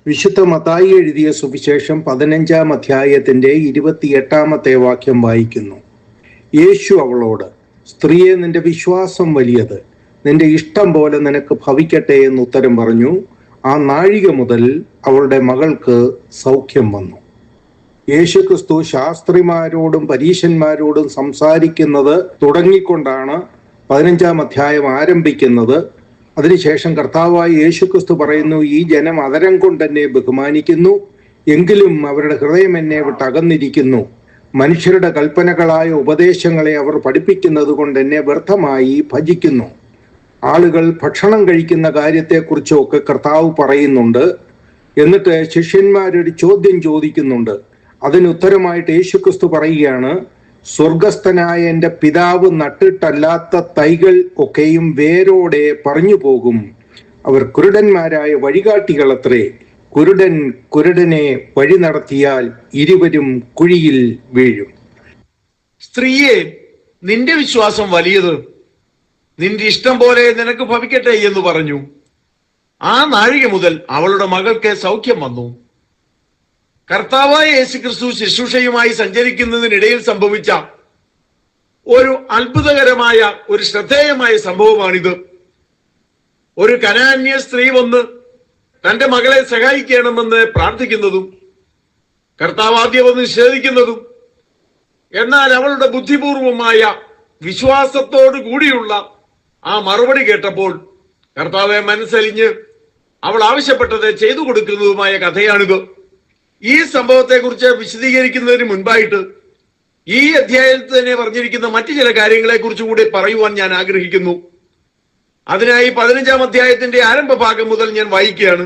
വിശുദ്ധ മത്തായി എഴുതിയ സുവിശേഷം 15-ാം അധ്യായത്തിന്റെ 28-ാമത്തെ വാക്യം വായിക്കുന്നു. യേശു അവളോട്, സ്ത്രീയെ, നിന്റെ വിശ്വാസം വലിയത്, നിന്റെ ഇഷ്ടം പോലെ നിനക്ക് ഭവിക്കട്ടെ എന്ന് ഉത്തരം പറഞ്ഞു. ആ നാഴിക മുതൽ അവളുടെ മകൾക്ക് സൗഖ്യം വന്നു. യേശുക്രിസ്തു ശാസ്ത്രിമാരോടും പരീശന്മാരോടും സംസാരിക്കുന്നത് തുടങ്ങിക്കൊണ്ടാണ് 15-ാം അധ്യായം ആരംഭിക്കുന്നത്. അതിനുശേഷം കർത്താവായ യേശുക്രിസ്തു പറയുന്നു, ഈ ജനം അതരം കൊണ്ട് എന്നെ ബഹുമാനിക്കുന്നു, എങ്കിലും അവരുടെ ഹൃദയം എന്നെ വിട്ട് അകന്നിരിക്കുന്നു. മനുഷ്യരുടെ കൽപ്പനകളായ ഉപദേശങ്ങളെ അവർ പഠിപ്പിക്കുന്നത് കൊണ്ട് എന്നെ വ്യർത്ഥമായി ഭജിക്കുന്നു. ആളുകൾ ഭക്ഷണം കഴിക്കുന്ന കാര്യത്തെക്കുറിച്ചൊക്കെ കർത്താവ് പറയുന്നുണ്ട്. എന്നിട്ട് ശിഷ്യന്മാരൊരു ചോദ്യം ചോദിക്കുന്നുണ്ട്. അതിനുത്തരമായിട്ട് യേശുക്രിസ്തു പറയുകയാണ്, സ്വർഗസ്ഥനായ എൻ്റെ പിതാവ് നട്ടിട്ടല്ലാത്ത തൈകൾ ഒക്കെയും വേരോടെ പറഞ്ഞു പോകും. അവർ കുരുടന്മാരായ വഴികാട്ടികളത്രേ. കുരുടൻ കുരുടനെ വഴി നടത്തിയാൽ ഇരുവരും കുഴിയിൽ വീഴും. സ്ത്രീയെ, നിന്റെ വിശ്വാസം വലിയത്, നിന്റെ ഇഷ്ടം പോലെ നിനക്ക് ഭവിക്കട്ടെ എന്ന് പറഞ്ഞു. ആ നാഴിക മുതൽ അവളുടെ മകൾക്ക് സൗഖ്യം വന്നു. കർത്താവായ യേശുക്രിസ്തു ശുശ്രൂഷയുമായി സഞ്ചരിക്കുന്നതിനിടയിൽ സംഭവിച്ച ഒരു അത്ഭുതകരമായ, ഒരു ശ്രദ്ധേയമായ സംഭവമാണിത്. ഒരു കനാന്യ സ്ത്രീ വന്ന് തന്റെ മകളെ സഹായിക്കണമെന്ന് പ്രാർത്ഥിക്കുന്നതും കർത്താവ് ആദ്യം ഒന്ന് നിഷേധിക്കുന്നതും, എന്നാൽ അവളുടെ ബുദ്ധിപൂർവമായ വിശ്വാസത്തോടു കൂടിയുള്ള ആ മറുപടി കേട്ടപ്പോൾ കർത്താവെ മനസ്സലിഞ്ഞ് അവൾ ആവശ്യപ്പെട്ടത് ചെയ്തു കൊടുക്കുന്നതുമായ കഥയാണിത്. ഈ സംഭവത്തെ കുറിച്ച് വിശദീകരിക്കുന്നതിന് മുൻപായിട്ട് ഈ അധ്യായത്തിൽ തന്നെ പറഞ്ഞിരിക്കുന്ന മറ്റു ചില കാര്യങ്ങളെ കുറിച്ച് കൂടി പറയുവാൻ ഞാൻ ആഗ്രഹിക്കുന്നു. അതിനായി 15-ാം അധ്യായത്തിന്റെ ആരംഭ ഭാഗം മുതൽ ഞാൻ വായിക്കുകയാണ്.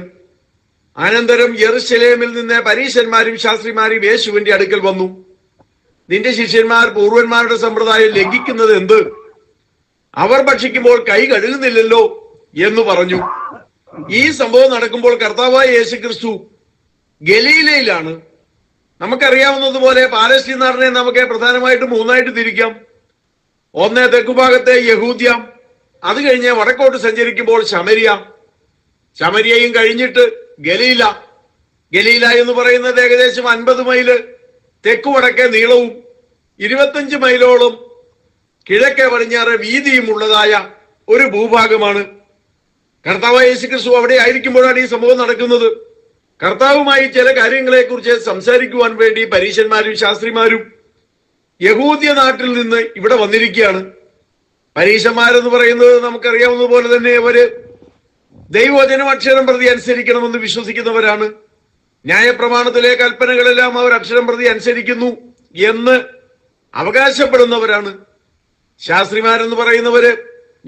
അനന്തരം യെരുശലേമിൽ നിന്ന് പരീശന്മാരും ശാസ്ത്രിമാരും യേശുവിന്റെ അടുക്കൽ വന്നു. നിന്റെ ശിഷ്യന്മാർ പൂർവന്മാരുടെ സമ്പ്രദായം ലംഘിക്കുന്നത് എന്ത്? അവർ ഭക്ഷിക്കുമ്പോൾ കൈ കഴുകുന്നില്ലല്ലോ എന്ന് പറഞ്ഞു. ഈ സംഭവം നടക്കുമ്പോൾ കർത്താവായ യേശുക്രിസ്തു ഗലീലയിലാണ്. നമുക്കറിയാവുന്നതുപോലെ പാലസ്തീൻ നാടിനെ നമുക്ക് പ്രധാനമായിട്ട് മൂന്നായിട്ട് തിരിക്കാം. ഒന്ന് തെക്കുഭാഗത്തെ യഹൂദ്യ, അത് കഴിഞ്ഞ് വടക്കോട്ട് സഞ്ചരിക്കുമ്പോൾ ശമരിയ, ശമരിയയും കഴിഞ്ഞിട്ട് ഗലീല. ഗലീല എന്ന് പറയുന്നത് ഏകദേശം 50 മൈല് തെക്കു വടക്കേ നീളവും 25 മൈലോളം കിഴക്കേ പടിഞ്ഞാറ് വീതിയും ഉള്ളതായ ഒരു ഭൂഭാഗമാണ്. കർത്താവായ യേശുക്രിസ്തു അവിടെ ആയിരിക്കുമ്പോഴാണ് ഈ സംഭവം നടക്കുന്നത്. കർത്താവുമായി ചില കാര്യങ്ങളെ കുറിച്ച് സംസാരിക്കുവാൻ വേണ്ടി പരീശന്മാരും ശാസ്ത്രിമാരും യഹൂദ്യ നാട്ടിൽ നിന്ന് ഇവിടെ വന്നിരിക്കുകയാണ്. പരീശന്മാരെന്ന് പറയുന്നത് നമുക്കറിയാവുന്ന പോലെ തന്നെ അവര് ദൈവവചനം അക്ഷരം പ്രതി അനുസരിക്കണമെന്ന് വിശ്വസിക്കുന്നവരാണ്. ന്യായപ്രമാണത്തിലെ കൽപ്പനകളെല്ലാം അവർ അക്ഷരം പ്രതി അനുസരിക്കുന്നു എന്ന് അവകാശപ്പെടുന്നവരാണ്. ശാസ്ത്രിമാരെന്ന് പറയുന്നവര്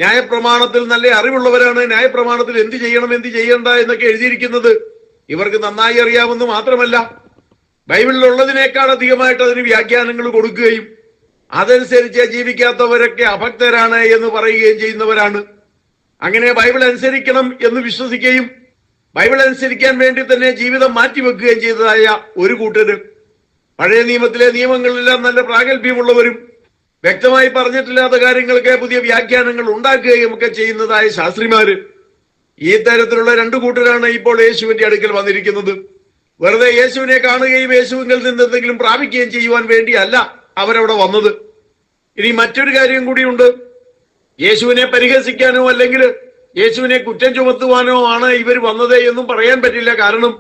ന്യായപ്രമാണത്തിൽ നല്ല അറിവുള്ളവരാണ്. ന്യായപ്രമാണത്തിൽ എന്ത് ചെയ്യണം എന്ത് ചെയ്യണ്ട എന്നൊക്കെ എഴുതിയിരിക്കുന്നത് ഇവർക്ക് നന്നായി അറിയാമെന്ന് മാത്രമല്ല, ബൈബിളിലുള്ളതിനേക്കാൾ അധികമായിട്ട് അതിന് വ്യാഖ്യാനങ്ങൾ കൊടുക്കുകയും അതനുസരിച്ച് ജീവിക്കാത്തവരൊക്കെ അഭക്തരാണ് എന്ന് പറയുകയും ചെയ്യുന്നവരാണ്. അങ്ങനെ ബൈബിൾ അനുസരിക്കണം എന്ന് വിശ്വസിക്കുകയും ബൈബിൾ അനുസരിക്കാൻ വേണ്ടി തന്നെ ജീവിതം മാറ്റിവെക്കുകയും ചെയ്തതായ ഒരു കൂട്ടര്, പഴയ നിയമത്തിലെ നിയമങ്ങളെല്ലാം നല്ല പ്രാഗൽഭ്യമുള്ളവരും വ്യക്തമായി പറഞ്ഞിട്ടില്ലാത്ത കാര്യങ്ങൾക്ക് പുതിയ വ്യാഖ്യാനങ്ങൾ ഉണ്ടാക്കുകയും ഒക്കെ ചെയ്യുന്നതായ ശാസ്ത്രിമാര്, ഈ തരത്തിലുള്ള രണ്ടു കൂട്ടരാണ് ഇപ്പോൾ യേശുവിന്റെ അടുക്കൽ വന്നിരിക്കുന്നത്. വെറുതെ യേശുവിനെ കാണുകയും യേശുവിൽ നിന്ന് എന്തെങ്കിലും പ്രാപിക്കുകയും ചെയ്യുവാൻ വേണ്ടിയല്ല അവരവിടെ വന്നത്. ഇനി മറ്റൊരു കാര്യം കൂടിയുണ്ട്. യേശുവിനെ പരിഹസിക്കാനോ അല്ലെങ്കിൽ യേശുവിനെ കുറ്റം ചുമത്തുവാനോ ആണ് ഇവർ വന്നത് എന്നും പറയാൻ പറ്റില്ല. കാരണം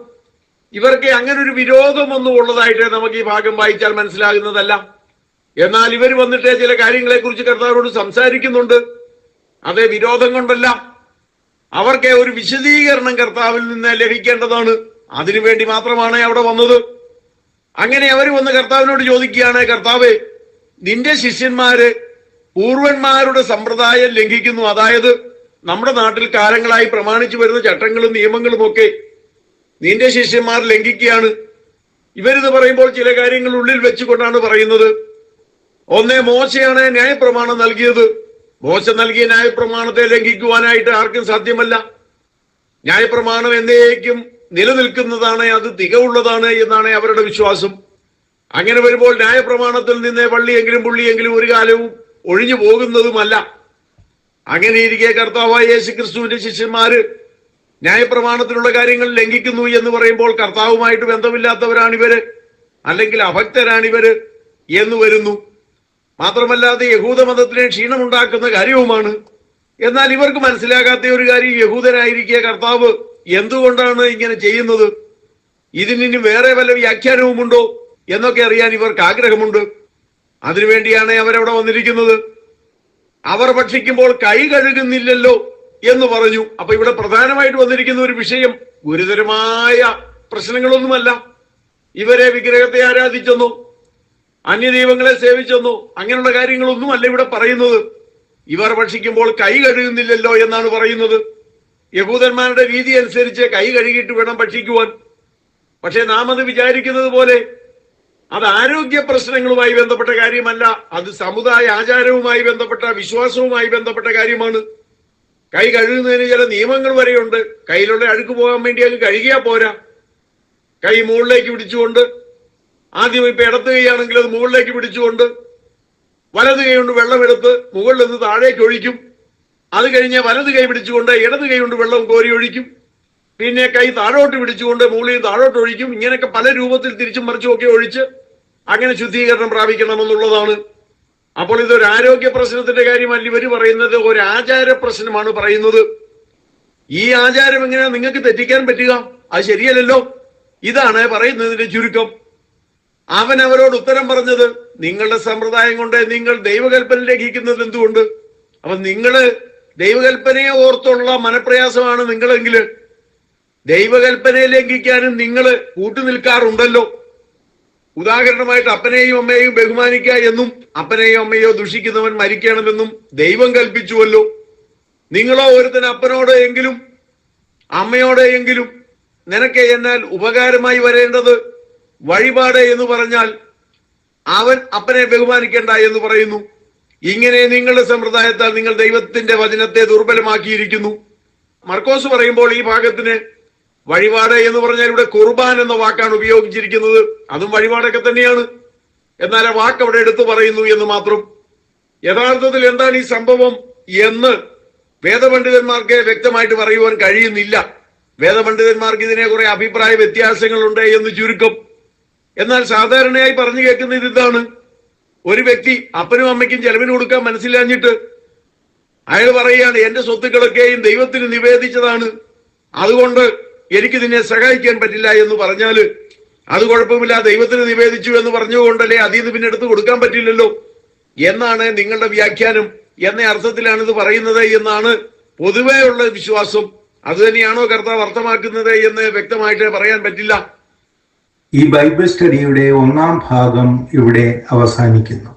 ഇവർക്ക് അങ്ങനെ ഒരു വിരോധമൊന്നും ഉള്ളതായിട്ട് നമുക്ക് ഈ ഭാഗം വായിച്ചാൽ മനസ്സിലാകുന്നതല്ല. എന്നാൽ ഇവർ വന്നിട്ട് ചില കാര്യങ്ങളെ കുറിച്ച് കർത്താവിനോട് സംസാരിക്കുന്നുണ്ട്. അതേ വിരോധം കൊണ്ടല്ല, അവർക്ക് ഒരു വിശദീകരണം കർത്താവിൽ നിന്ന് ലഭിക്കേണ്ടതാണ്. അതിനുവേണ്ടി മാത്രമാണ് അവിടെ വന്നത്. അങ്ങനെ അവർ വന്ന് കർത്താവിനോട് ചോദിക്കുകയാണ്, കർത്താവേ, നിന്റെ ശിഷ്യന്മാര് പൂർവന്മാരുടെ സമ്പ്രദായം ലംഘിക്കുന്നു. അതായത് നമ്മുടെ നാട്ടിൽ കാലങ്ങളായി പ്രമാണിച്ചു വരുന്ന ചട്ടങ്ങളും നിയമങ്ങളും ഒക്കെ നിന്റെ ശിഷ്യന്മാർ ലംഘിക്കുകയാണ്. ഇവരിത് പറയുമ്പോൾ ചില കാര്യങ്ങൾ ഉള്ളിൽ വെച്ചുകൊണ്ടാണ് പറയുന്നത്. ഒന്ന്, മോശയാണ് ന്യായപ്രമാണം നൽകിയത്. മോശ നൽകിയ ന്യായപ്രമാണത്തെ ലംഘിക്കുവാനായിട്ട് ആർക്കും സാധ്യമല്ല. ന്യായപ്രമാണം എന്നേക്കും നിലനിൽക്കുന്നതാണ്, അത് തികവുള്ളതാണ് എന്നാണ് അവരുടെ വിശ്വാസം. അങ്ങനെ വരുമ്പോൾ ന്യായപ്രമാണത്തിൽ നിന്ന് പള്ളിയെങ്കിലും പുള്ളിയെങ്കിലും ഒരു കാലവും ഒഴിഞ്ഞു പോകുന്നതുമല്ല. അങ്ങനെ ഇരിക്കെ കർത്താവായ യേശുക്രിസ്തുവിന്റെ ശിഷ്യന്മാര് ന്യായപ്രമാണത്തിലുള്ള കാര്യങ്ങൾ ലംഘിക്കുന്നു എന്ന് പറയുമ്പോൾ കർത്താവുമായിട്ട് ബന്ധമില്ലാത്തവരാണിവര്, അല്ലെങ്കിൽ അഭക്തരാണിവര് എന്ന് വരുന്നു. മാത്രമല്ലാതെ യഹൂദ മതത്തിനെ ക്ഷീണമുണ്ടാക്കുന്ന കാര്യവുമാണ്. എന്നാൽ ഇവർക്ക് മനസ്സിലാകാത്ത ഒരു കാര്യം, യഹൂദനായിരിക്കെ കർത്താവ് എന്തുകൊണ്ടാണ് ഇങ്ങനെ ചെയ്യുന്നത്, ഇതിന് വേറെ വല്ല വ്യാഖ്യാനവുമുണ്ടോ എന്നൊക്കെ അറിയാൻ ഇവർക്ക് ആഗ്രഹമുണ്ട്. അതിനുവേണ്ടിയാണ് അവരവിടെ വന്നിരിക്കുന്നത്. അവർ ഭക്ഷിക്കുമ്പോൾ കൈ കഴുകുന്നില്ലല്ലോ എന്ന് പറഞ്ഞു. അപ്പൊ ഇവിടെ പ്രധാനമായിട്ട് വന്നിരിക്കുന്ന ഒരു വിഷയം ഗുരുതരമായ പ്രശ്നങ്ങളൊന്നുമല്ല. ഇവരെ വിഗ്രഹത്തെ ആരാധിച്ചെന്നോ അന്യദൈവങ്ങളെ സേവിച്ചെന്നോ അങ്ങനെയുള്ള കാര്യങ്ങളൊന്നുമല്ല ഇവിടെ പറയുന്നത്. ഇവർ ഭക്ഷിക്കുമ്പോൾ കൈ കഴുകുന്നില്ലല്ലോ എന്നാണ് പറയുന്നത്. യഹൂദന്മാരുടെ രീതി അനുസരിച്ച് കൈ കഴുകിയിട്ട് വേണം ഭക്ഷിക്കുവാൻ. പക്ഷെ നാം അത് വിചാരിക്കുന്നത് പോലെ അത് ആരോഗ്യ പ്രശ്നങ്ങളുമായി ബന്ധപ്പെട്ട കാര്യമല്ല, അത് സമുദായ ആചാരവുമായി ബന്ധപ്പെട്ട, വിശ്വാസവുമായി ബന്ധപ്പെട്ട കാര്യമാണ്. കൈ കഴുകുന്നതിന് ചില നിയമങ്ങൾ വരെയുണ്ട്. കയ്യിലുള്ള അഴുക്ക് പോകാൻ വേണ്ടി അത് കഴുകിയാൽ പോരാ. കൈ മുകളിലേക്ക് പിടിച്ചുകൊണ്ട്, ആദ്യം ഇപ്പൊ ഇടത്ത് കൈയാണെങ്കിൽ അത് മുകളിലേക്ക് പിടിച്ചുകൊണ്ട്, വലത് കൈ കൊണ്ട് വെള്ളമെടുത്ത് മുകളിൽ നിന്ന് താഴേക്ക് ഒഴിക്കും. അത് കഴിഞ്ഞ് വലത് കൈ പിടിച്ചുകൊണ്ട് ഇടത് കൈ കൊണ്ട് വെള്ളം കോരി ഒഴിക്കും. പിന്നെ കൈ താഴോട്ട് പിടിച്ചുകൊണ്ട് മുകളിൽ താഴോട്ട് ഒഴിക്കും. ഇങ്ങനെയൊക്കെ പല രൂപത്തിൽ തിരിച്ചും മറിച്ചും ഒക്കെ ഒഴിച്ച് അങ്ങനെ ശുദ്ധീകരണം പ്രാപിക്കണമെന്നുള്ളതാണ്. അപ്പോൾ ഇതൊരു ആരോഗ്യ പ്രശ്നത്തിന്റെ കാര്യമല്ല ഇവര് പറയുന്നത്, ഒരു ആചാര പ്രശ്നമാണ് പറയുന്നത്. ഈ ആചാരം എങ്ങനെയാ നിങ്ങൾക്ക് തെറ്റിക്കാൻ പറ്റുക? അത് ശരിയല്ലല്ലോ. ഇതാണ് പറയുന്നതിന്റെ ചുരുക്കം. അവൻ അവരോട് ഉത്തരം പറഞ്ഞത്, നിങ്ങളുടെ സമ്പ്രദായം കൊണ്ട് നിങ്ങൾ ദൈവകൽപ്പന ലംഘിക്കുന്നത് എന്തുകൊണ്ട്? അപ്പൊ നിങ്ങള് ദൈവകൽപ്പനയെ ഓർത്തുള്ള മനപ്രയാസമാണ് നിങ്ങളെങ്കിൽ ദൈവകൽപ്പനയെ ലംഘിക്കാനും നിങ്ങൾ കൂട്ടുനിൽക്കാറുണ്ടല്ലോ. ഉദാഹരണമായിട്ട് അപ്പനെയും അമ്മയെയും ബഹുമാനിക്കുക എന്നും അപ്പനെയോ അമ്മയോ ദുഷിക്കുന്നവൻ മരിക്കണമെന്നും ദൈവം കൽപ്പിച്ചുവല്ലോ. നിങ്ങളോ ഒരുത്തന് അപ്പനോട് എങ്കിലും അമ്മയോടെ എങ്കിലും നിനക്ക് എന്നാൽ ഉപകാരമായി വരേണ്ടത് വഴിപാട് എന്ന് പറഞ്ഞാൽ അവൻ അപ്പനെ ബഹുമാനിക്കേണ്ട എന്ന് പറയുന്നു. ഇങ്ങനെ നിങ്ങളുടെ സമ്പ്രദായത്താൽ നിങ്ങൾ ദൈവത്തിന്റെ വചനത്തെ ദുർബലമാക്കിയിരിക്കുന്നു. മർക്കോസ് പറയുമ്പോൾ ഈ ഭാഗത്തിന് വഴിപാട് എന്ന് പറഞ്ഞാൽ ഇവിടെ കുർബാൻ എന്ന വാക്കാണ് ഉപയോഗിച്ചിരിക്കുന്നത്. അതും വഴിപാടൊക്കെ തന്നെയാണ്. എന്നാൽ ആ വാക്ക് അവിടെ എടുത്തു പറയുന്നു എന്ന് മാത്രം. യഥാർത്ഥത്തിൽ എന്താണ് ഈ സംഭവം എന്ന് വേദപണ്ഡിതന്മാർക്ക് വ്യക്തമായിട്ട് പറയുവാൻ കഴിയുന്നില്ല. വേദപണ്ഡിതന്മാർക്ക് ഇതിനെ കുറെ അഭിപ്രായ വ്യത്യാസങ്ങളുണ്ട് എന്ന് ചുരുക്കം. എന്നാൽ സാധാരണയായി പറഞ്ഞു കേൾക്കുന്നത് ഇതാണ്: ഒരു വ്യക്തി അപ്പനും അമ്മയ്ക്കും ചെലവിന് കൊടുക്കാൻ മനസ്സിലാഞ്ഞിട്ട് അയാൾ പറയുകയാണ്, എന്റെ സ്വത്തുക്കളൊക്കെയും ദൈവത്തിന് നിവേദിച്ചതാണ്, അതുകൊണ്ട് എനിക്ക് നിന്നെ സഹായിക്കാൻ പറ്റില്ല എന്ന് പറഞ്ഞാല് അത് കുഴപ്പമില്ല, ദൈവത്തിന് നിവേദിച്ചു എന്ന് പറഞ്ഞുകൊണ്ടല്ലേ അതിൽ നിന്ന് പിന്നെ എടുത്ത് കൊടുക്കാൻ പറ്റില്ലല്ലോ എന്നാണ് നിങ്ങളുടെ വ്യാഖ്യാനം എന്ന അർത്ഥത്തിലാണ് ഇത് പറയുന്നത് എന്നാണ് പൊതുവേ ഉള്ള വിശ്വാസം. അത് തന്നെയാണോ കർത്താവ് അർത്ഥമാക്കുന്നത് എന്ന് വ്യക്തമായിട്ട് പറയാൻ പറ്റില്ല. ഈ ബൈബിൾ സ്റ്റഡിയുടെ 1-ാം ഭാഗം ഇവിടെ അവസാനിക്കുന്നു.